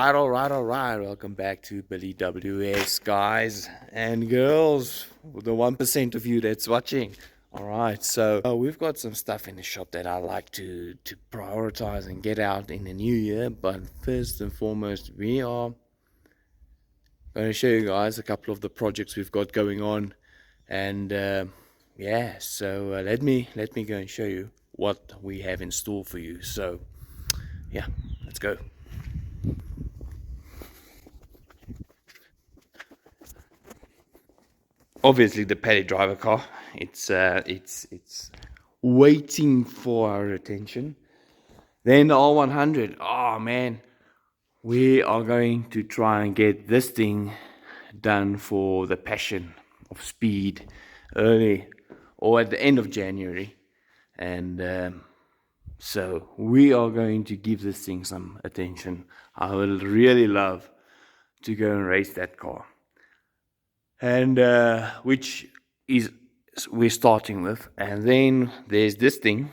All right. Welcome back to Billy WS, guys and girls, the 1% of you that's watching. All right, so we've got some stuff in the shop that I like to prioritize and get out in the new year. But first and foremost, we are going to show you guys a couple of the projects we've got going on, and yeah. So let me go and show you what we have in store for you. So yeah, let's go. Obviously the paddy driver car, it's waiting for our attention. Then the R100, oh man, we are going to try and get this thing done for the Passion of Speed early or at the end of January. And so we are going to give this thing some attention. I would really love to go and race that car, and which is we're starting with. And then there's this thing.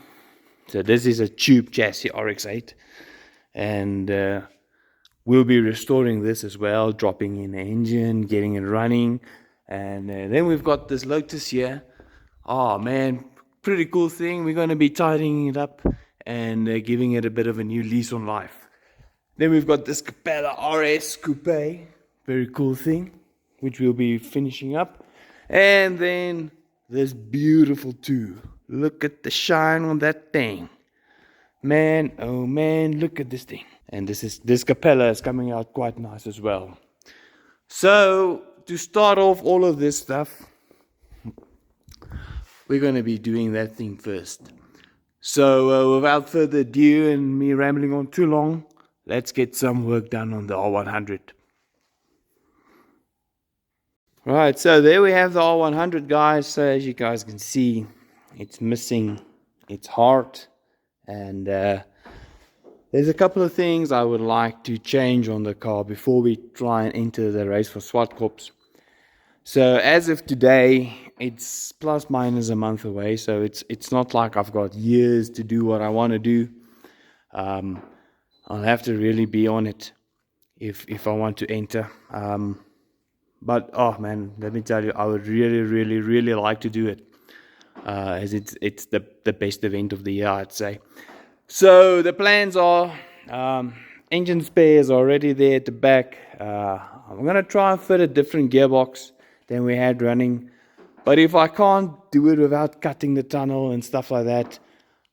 So this is a tube chassis RX-8, and we'll be restoring this as well, dropping in the engine, getting it running. And then we've got this Lotus here. Oh man, pretty cool thing. We're going to be tidying it up and giving it a bit of a new lease on life. Then we've got this Capella RS Coupe, very cool thing, which we'll be finishing up. And then this beautiful 2. Look at the shine on that thing. Man, oh man, look at this thing. And this Capella is coming out quite nice as well. So to start off all of this stuff, we're going to be doing that thing first. So without further ado and me rambling on too long, let's get some work done on the R100. Right, so there we have the R100, guys. So as you guys can see, it's missing its heart, and there's a couple of things I would like to change on the car before we try and enter the race for Zwartkops. So as of today, it's plus minus a month away, so it's not like I've got years to do what I want to do. I'll have to really be on it if I want to enter. But oh man, let me tell you, I would really like to do it, as it's the best event of the year, I'd say. So the plans are, engine spares are already there at the back. I'm gonna try and fit a different gearbox than we had running, but if I can't do it without cutting the tunnel and stuff like that,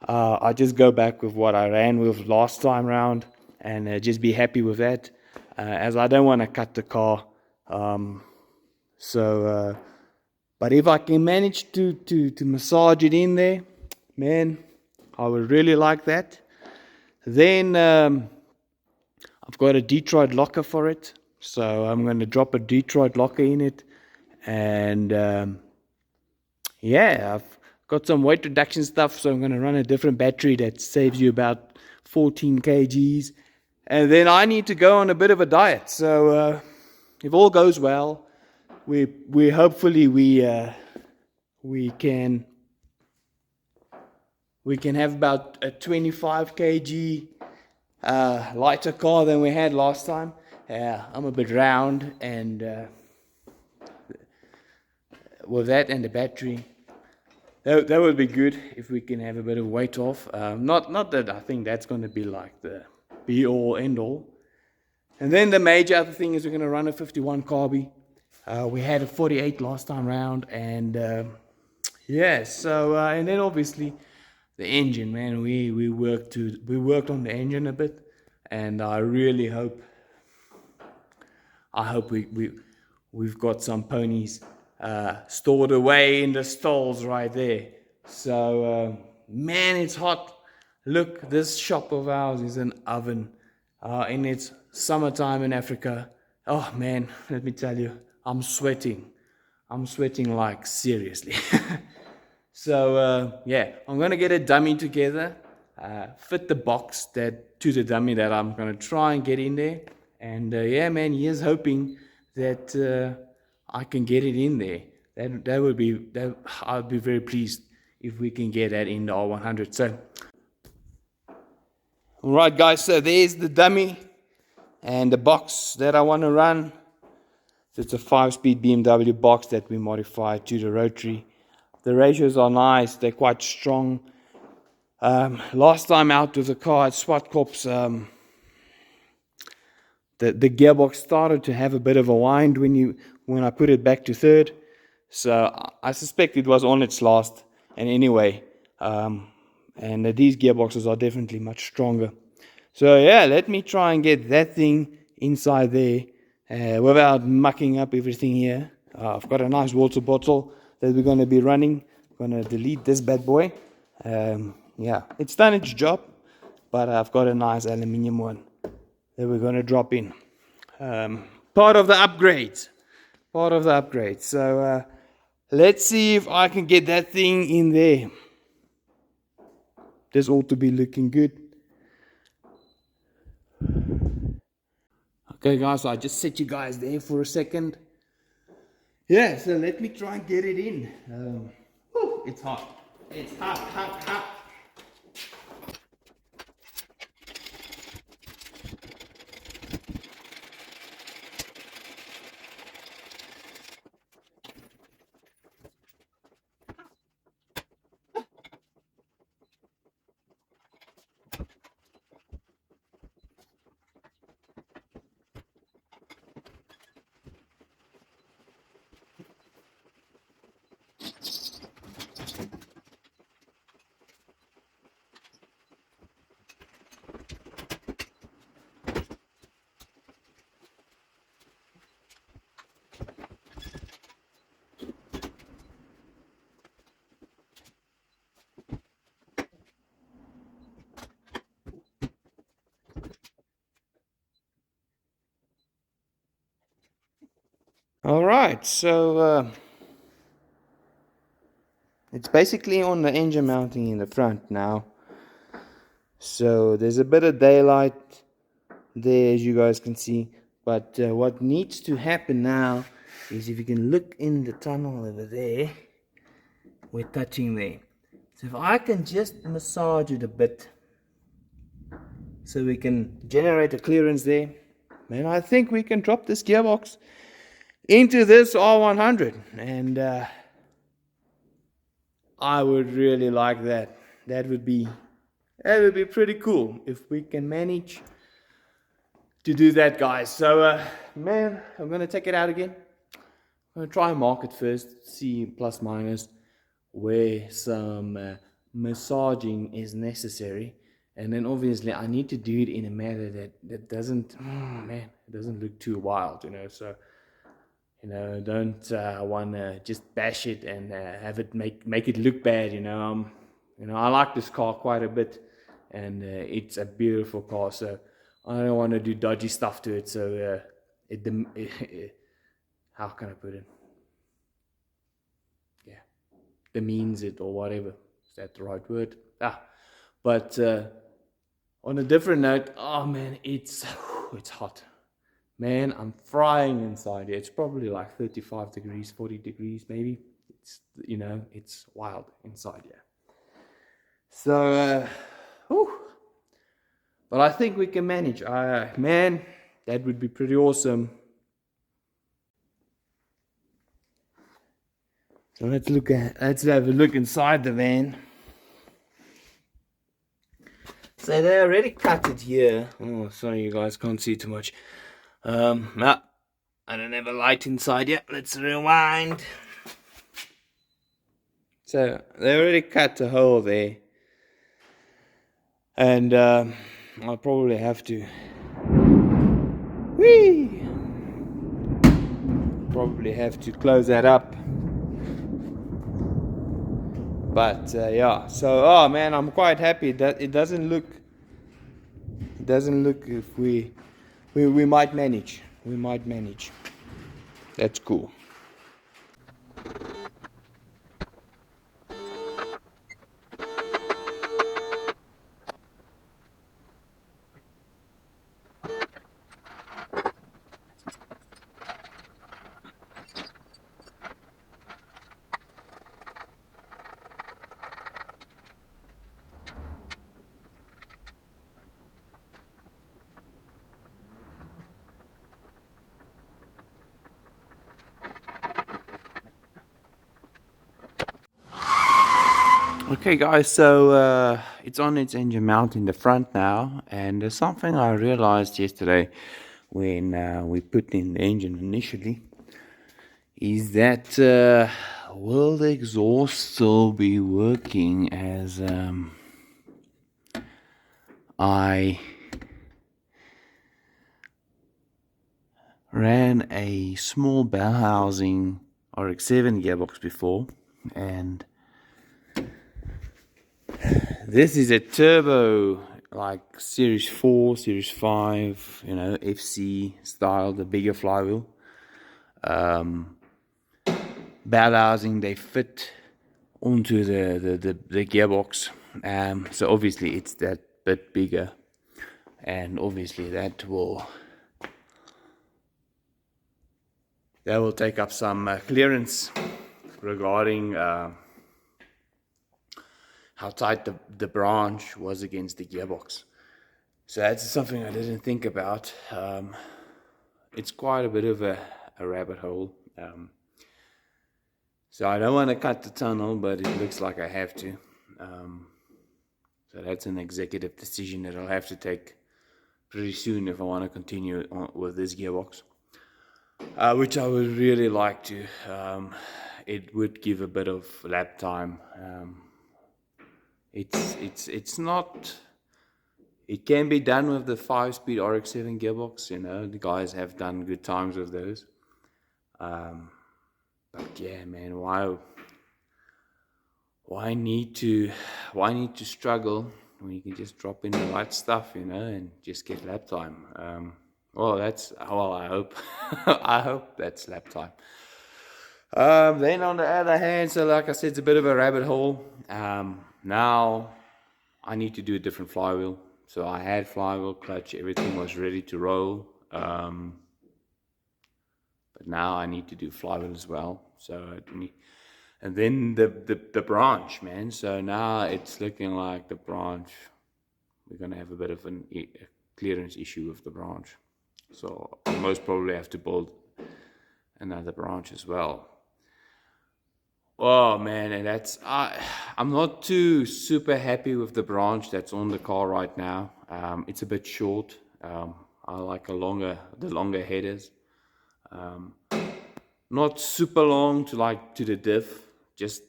I just go back with what I ran with last time round and just be happy with that, as I don't want to cut the car. But if I can manage to massage it in there, man, I would really like that. Then I've got a Detroit locker for it, so I'm going to drop a Detroit locker in it. And yeah, I've got some weight reduction stuff, so I'm going to run a different battery that saves you about 14 kgs. And then I need to go on a bit of a diet. So if all goes well, we hopefully we can have about a 25 kg lighter car than we had last time. I'm a bit round, and with that and the battery, that would be good if we can have a bit of weight off. Not that I think that's going to be like the be all end all. And then the major other thing is we're going to run a 51 carby. We had a 48 last time round, and yeah. So and then obviously the engine, man. We worked on the engine a bit, and I really hope we've got some ponies stored away in the stalls right there. So man, it's hot. Look, this shop of ours is an oven, and it's summertime in Africa. Oh man, let me tell you, I'm sweating like seriously. So yeah, I'm gonna get a dummy together, fit the box to the dummy that I'm gonna try and get in there. And yeah, man, here's hoping that I can get it in there. I'd be very pleased if we can get that in the R100. So, all right, guys. So there's the dummy. And the box that I want to run, so it's a 5-speed BMW box that we modified to the Rotary. The ratios are nice, they're quite strong. Last time out with the car at SWAT Corps, the gearbox started to have a bit of a wind when I put it back to third. So I suspect it was on its last. And anyway, and these gearboxes are definitely much stronger. So yeah, let me try and get that thing inside there without mucking up everything here. I've got a nice water bottle that we're going to be running. I'm going to delete this bad boy. Yeah, it's done its job, but I've got a nice aluminium one that we're going to drop in. Part of the upgrades. So let's see if I can get that thing in there. This ought to be looking good. Okay guys, so I just set you guys there for a second. Yeah, so let me try and get it in. It's hot. It's hot. Alright, so it's basically on the engine mounting in the front now. So there's a bit of daylight there, as you guys can see. But what needs to happen now is, if you can look in the tunnel over there, we're touching there. So if I can just massage it a bit, so we can generate a clearance there, then I think we can drop this gearbox into this R100. And I would really like that. That would be pretty cool if we can manage to do that, guys. So man, I'm gonna take it out again. I'm gonna try and mark it first, see plus minus where some massaging is necessary, and then obviously I need to do it in a manner that doesn't, it doesn't look too wild, so don't want to just bash it and have it make it look bad. I like this car quite a bit, and it's a beautiful car, so I don't want to do dodgy stuff to it. So how can I put it? Yeah, demeans it or whatever. Is that the right word? But on a different note, oh man, it's hot. Man, I'm frying inside here. It's probably like 35 degrees, 40 degrees maybe. It's, it's wild inside here. So, but I think we can manage. Man, that would be pretty awesome. So let's have a look inside the van. So they already cut it here. Oh, sorry, you guys can't see too much. I don't have a light inside yet. Let's rewind. So they already cut a hole there, and I'll probably have to close that up. But yeah, so oh man, I'm quite happy that it doesn't look if we might manage. We might manage. That's cool. Okay guys, so it's on its engine mount in the front now, and there's something I realized yesterday when we put in the engine initially, is that will the exhaust still be working as I ran a small bell housing RX-7 gearbox before, and this is a turbo, like Series 4, Series 5, you know, FC style, the bigger flywheel. Bell housing, they fit onto the gearbox. So obviously it's that bit bigger, and obviously that will take up some clearance regarding how tight the branch was against the gearbox. So that's something I didn't think about. It's quite a bit of a rabbit hole. So I don't want to cut the tunnel, but it looks like I have to. So that's an executive decision that I'll have to take pretty soon if I want to continue with this gearbox. Which I would really like to. It would give a bit of lap time. It's not. It can be done with the 5-speed RX-7 gearbox. You know, the guys have done good times with those. But yeah, man, why need to struggle when you can just drop in the right stuff, you know, and just get lap time? I hope I hope that's lap time. Then on the other hand, so like I said, it's a bit of a rabbit hole. Now I need to do a different flywheel. So I had flywheel, clutch, everything was ready to roll. But now I need to do flywheel as well. So and then the branch, man. So now it's looking like the branch, we're gonna have a bit of a clearance issue with the branch. So I'll most probably have to build another branch as well. Oh man, and that's I'm not too super happy with the branch that's on the car right now. It's a bit short. I like the longer headers. Not super long to the diff, just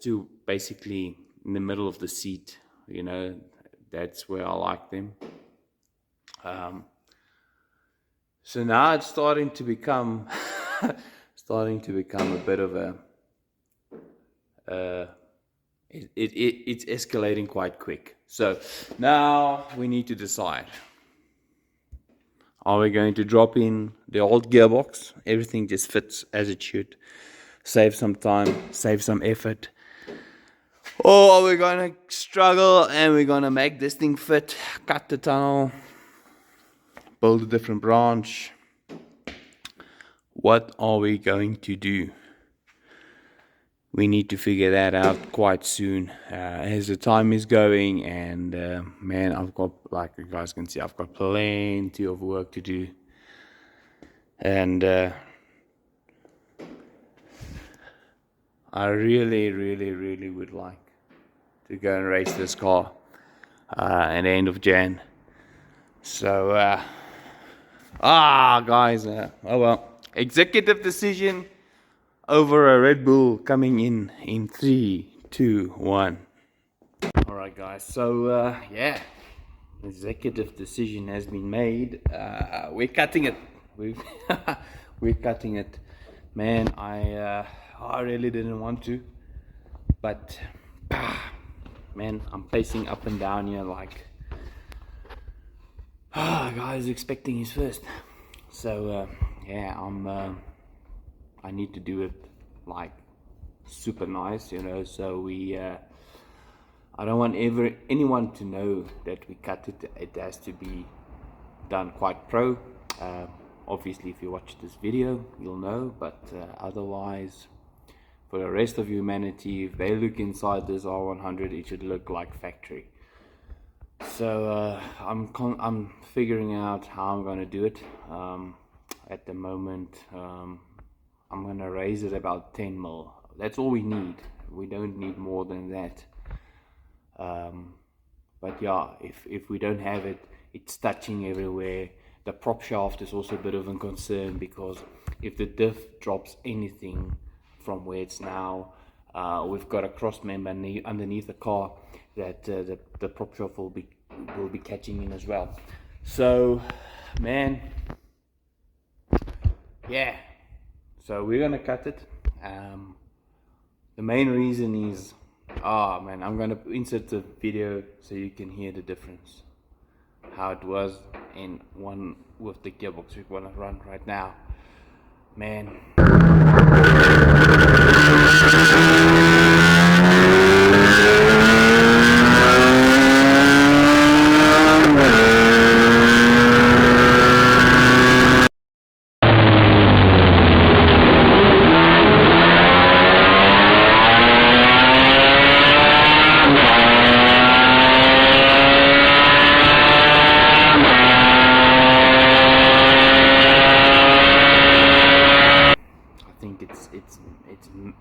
to basically in the middle of the seat. You know, that's where I like them. So now it's starting to become a bit of a it's escalating quite quick. So now we need to decide. Are we going to drop in the old gearbox? Everything just fits as it should. Save some time, save some effort. Or are we going to struggle and we're going to make this thing fit, cut the tunnel, build a different branch? What are we going to do? We need to figure that out quite soon as the time is going, and man, I've got, like you guys can see, I've got plenty of work to do, and I really would like to go and race this car at the end of Jan. So guys, oh well, executive decision over a Red Bull coming in 3, 2, 1. Alright guys, so yeah, executive decision has been made. We're cutting it. We're cutting it. Man, I really didn't want to, but man, I'm pacing up and down here like guys expecting his first. So yeah, I need to do it like super nice, you know. So we I don't want anyone to know that we cut it. It has to be done quite pro. Obviously if you watch this video you'll know, but otherwise for the rest of humanity, if they look inside this R100, it should look like factory. So I'm figuring out how I'm going to do it. At the moment I'm going to raise it about 10 mil. That's all we need. We don't need more than that. But yeah, if we don't have it, it's touching everywhere. The prop shaft is also a bit of a concern, because if the diff drops anything from where it's now, we've got a cross member underneath the car that the prop shaft will be catching in as well. So, man, yeah. So we're gonna cut it. The main reason is, man, I'm gonna insert the video so you can hear the difference, how it was in one with the gearbox we wanna run right now, man.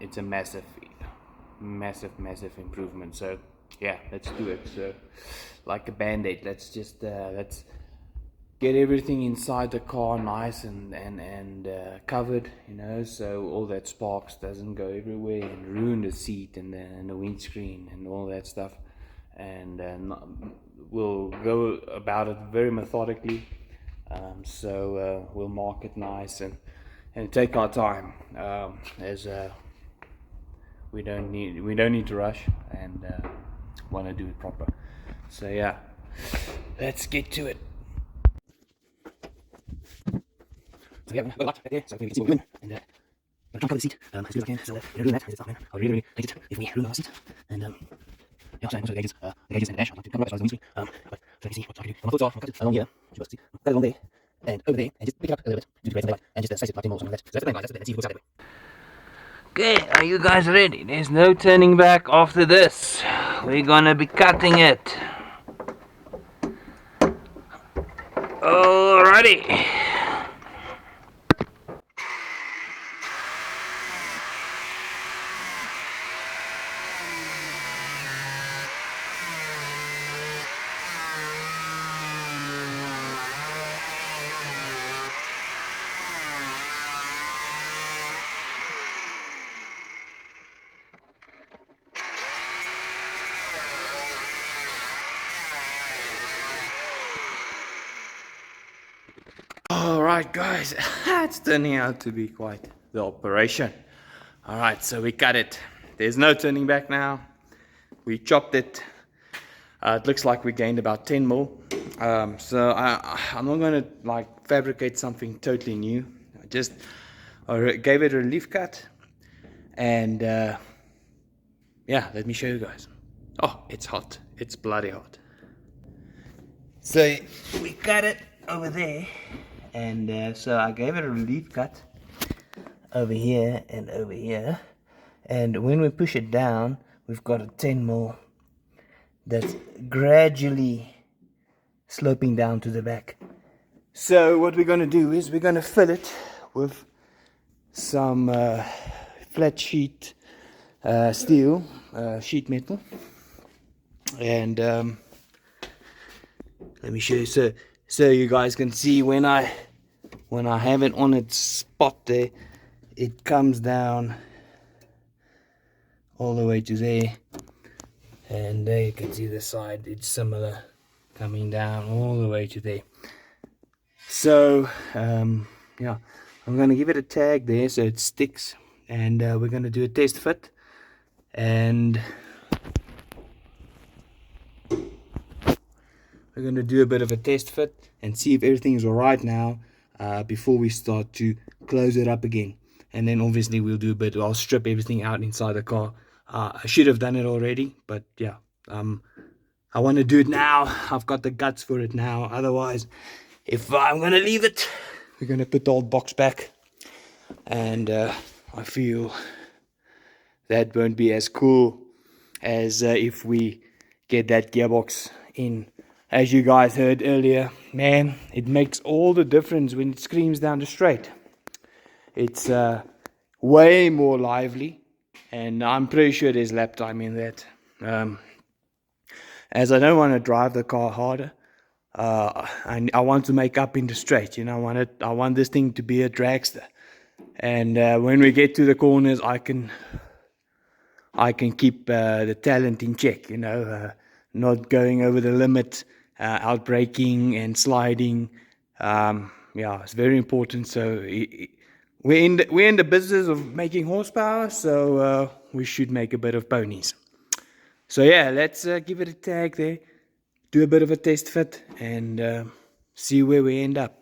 It's a massive improvement. So yeah, let's do it. So like a band-aid, let's just let's get everything inside the car nice and covered, you know, so all that sparks doesn't go everywhere and ruin the seat and the windscreen and all that stuff. And we'll go about it very methodically. So we'll mark it nice and take our time, as we don't need to rush, and want to do it proper. So yeah, let's get to it. So yeah, I've got a lot right there, so we can see what we're doing, and I'm trying to cover the seat as good as I can. So doing that, man, I would really like it if we ruin our seat. And yeah, so also the gauges and the dash. I'd like to cover up as the windscreen. But so you can see what I can do. My thoughts are, I'll cut it along here, which you see, cut it along there, and over there, and just pick it up a little bit, do the great and just slice it like 10 more or something like that. So that's the plan, guys. That's the plan. Let's see if it works out that way. Okay, are you guys ready? There's no turning back after this. We're gonna be cutting it. Alrighty. Alright guys, it's turning out to be quite the operation. Alright, so we cut it. There's no turning back now. We chopped it. It looks like we gained about 10 mil. So I'm not going to like fabricate something totally new. I gave it a relief cut. And yeah, let me show you guys. Oh, it's hot. It's bloody hot. So we cut it over there. And so I gave it a relief cut over here and over here, and when we push it down, we've got a 10 mil that's gradually sloping down to the back. So what we're going to do is we're going to fill it with some flat sheet steel, sheet metal, and let me show you. So you guys can see when I have it on its spot there, it comes down all the way to there, and there you can see the side, it's similar, coming down all the way to there. So yeah, I'm going to give it a tag there so it sticks, and we're going to do a test fit, and we're going to do a bit of a test fit and see if everything is alright now, before we start to close it up again. And then obviously I'll strip everything out inside the car. I should have done it already, but yeah, I want to do it now. I've got the guts for it now. Otherwise, if I'm going to leave it, we're going to put the old box back, and I feel that won't be as cool as if we get that gearbox in. As you guys heard earlier, man, it makes all the difference when it screams down the straight. It's way more lively, and I'm pretty sure there's lap time in that. as I don't want to drive the car harder. I want to make up in the straight. You know, I want this thing to be a dragster. And when we get to the corners, I can keep the talent in check. You know, not going over the limit, out braking and sliding. Yeah, it's very important. So we're in the business of making horsepower, so we should make a bit of ponies. So yeah, let's give it a tag there, do a bit of a test fit, and see where we end up.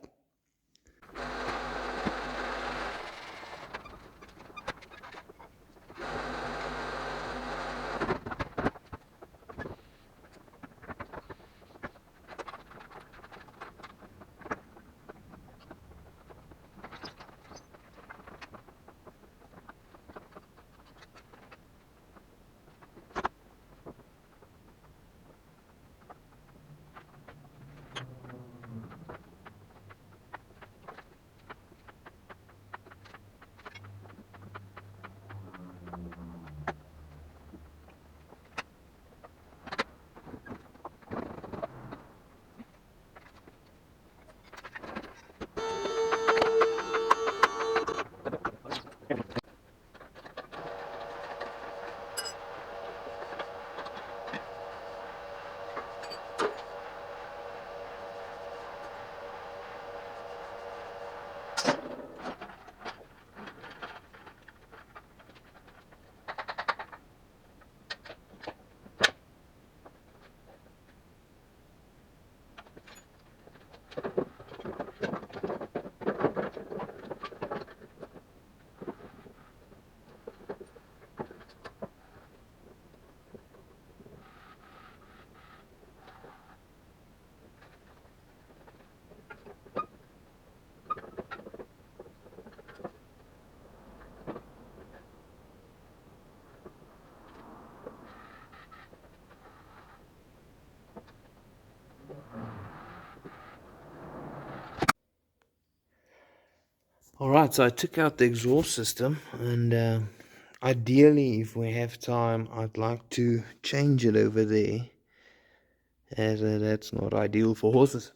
Alright, so I took out the exhaust system, and ideally, if we have time, I'd like to change it over there, as that's not ideal for horses.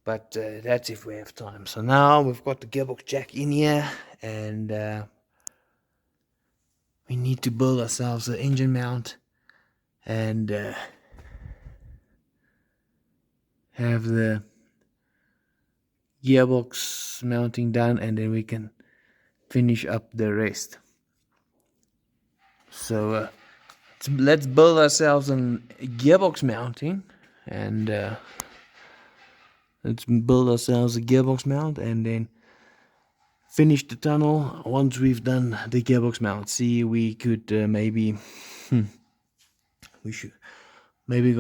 But that's if we have time. So now we've got the gearbox jack in here, and we need to build ourselves an engine mount and have the gearbox mounting done, and then we can finish up the rest. So let's build ourselves a gearbox mounting, and let's build ourselves a gearbox mount and then finish the tunnel once we've done the gearbox mount. See, we could maybe we should maybe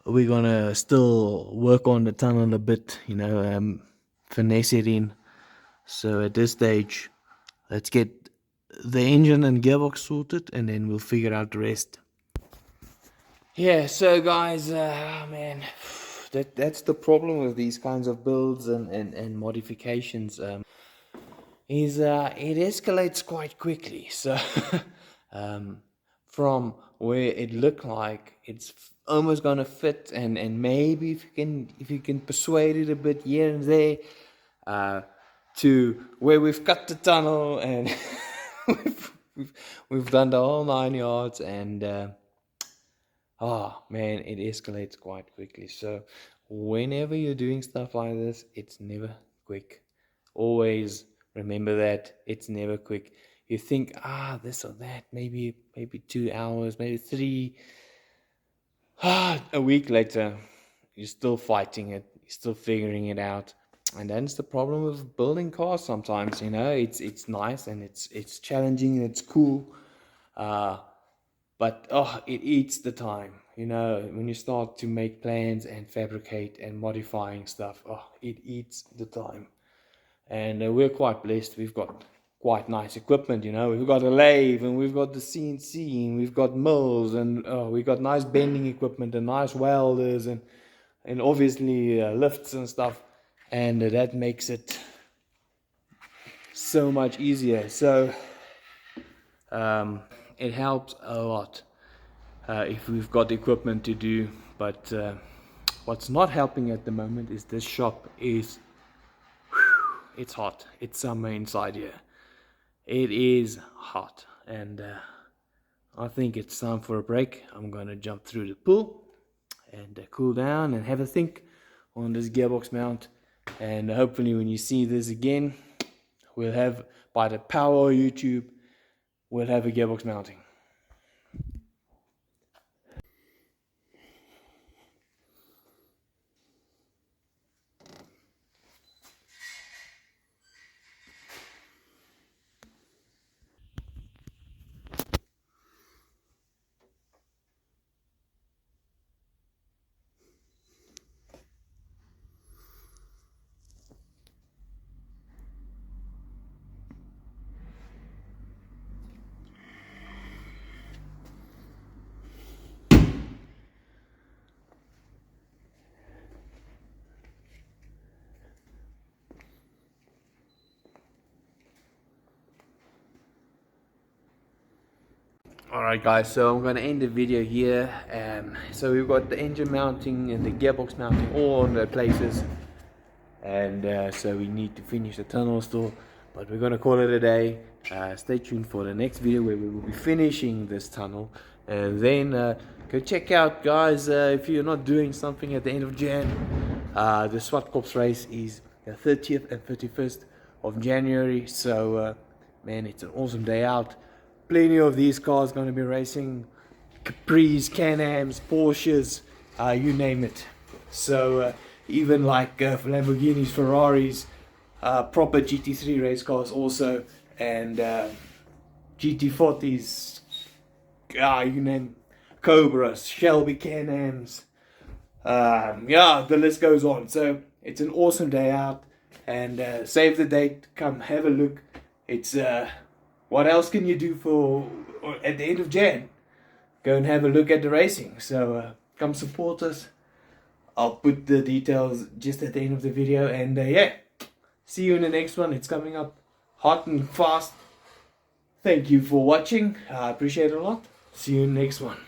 we're gonna still work on the tunnel a bit, you know, finesse it in. So at this stage, let's get the engine and gearbox sorted, and then we'll figure out the rest. Yeah, so guys, man, that's the problem with these kinds of builds and modifications. Is it escalates quite quickly. So from where it looked like it's almost gonna fit, and maybe if you can persuade it a bit here and there, to where we've cut the tunnel and we've done the whole 9 yards, and oh man, it escalates quite quickly. So whenever you're doing stuff like this, it's never quick. Always remember that it's never quick. You think, this or that, maybe 2 hours, maybe 3. A week later, you're still fighting it. You're still figuring it out. And that's the problem with building cars sometimes, you know. It's nice and it's challenging and it's cool. But it eats the time, you know. When you start to make plans and fabricate and modifying stuff, it eats the time. And we're quite blessed. We've got quite nice equipment, you know. We've got a lathe, and we've got the CNC, and we've got mills, and we've got nice bending equipment and nice welders, and obviously lifts and stuff. And that makes it so much easier. So it helps a lot. if we've got equipment to do. But what's not helping at the moment is this shop is, it's hot. It's summer inside here. It is hot, and I think it's time for a break. I'm gonna jump through the pool and cool down and have a think on this gearbox mount. And hopefully when you see this again, we'll have, by the power of YouTube, we'll have a gearbox mounting. Alright guys, so I'm going to end the video here. So we've got the engine mounting and the gearbox mounting all on the places, and so we need to finish the tunnel still, but we're going to call it a day. Stay tuned for the next video where we will be finishing this tunnel, and then go check out, guys, if you're not doing something at the end of Jan, the SWAT Corps race is the 30th and 31st of January. So man, it's an awesome day out. Plenty of these cars going to be racing, Capris, Can-Ams, Porsches, you name it. So even like Lamborghinis, Ferraris, proper GT3 race cars also, and GT40s, you name it, Cobras, Shelby Can-Ams, yeah, the list goes on. So it's an awesome day out, and save the date, come have a look. It's what else can you do for at the end of Jan? Go and have a look at the racing. So come support us. I'll put the details just at the end of the video, and yeah, see you in the next one. It's coming up hot and fast. Thank you for watching. I appreciate it a lot. See you in the next one.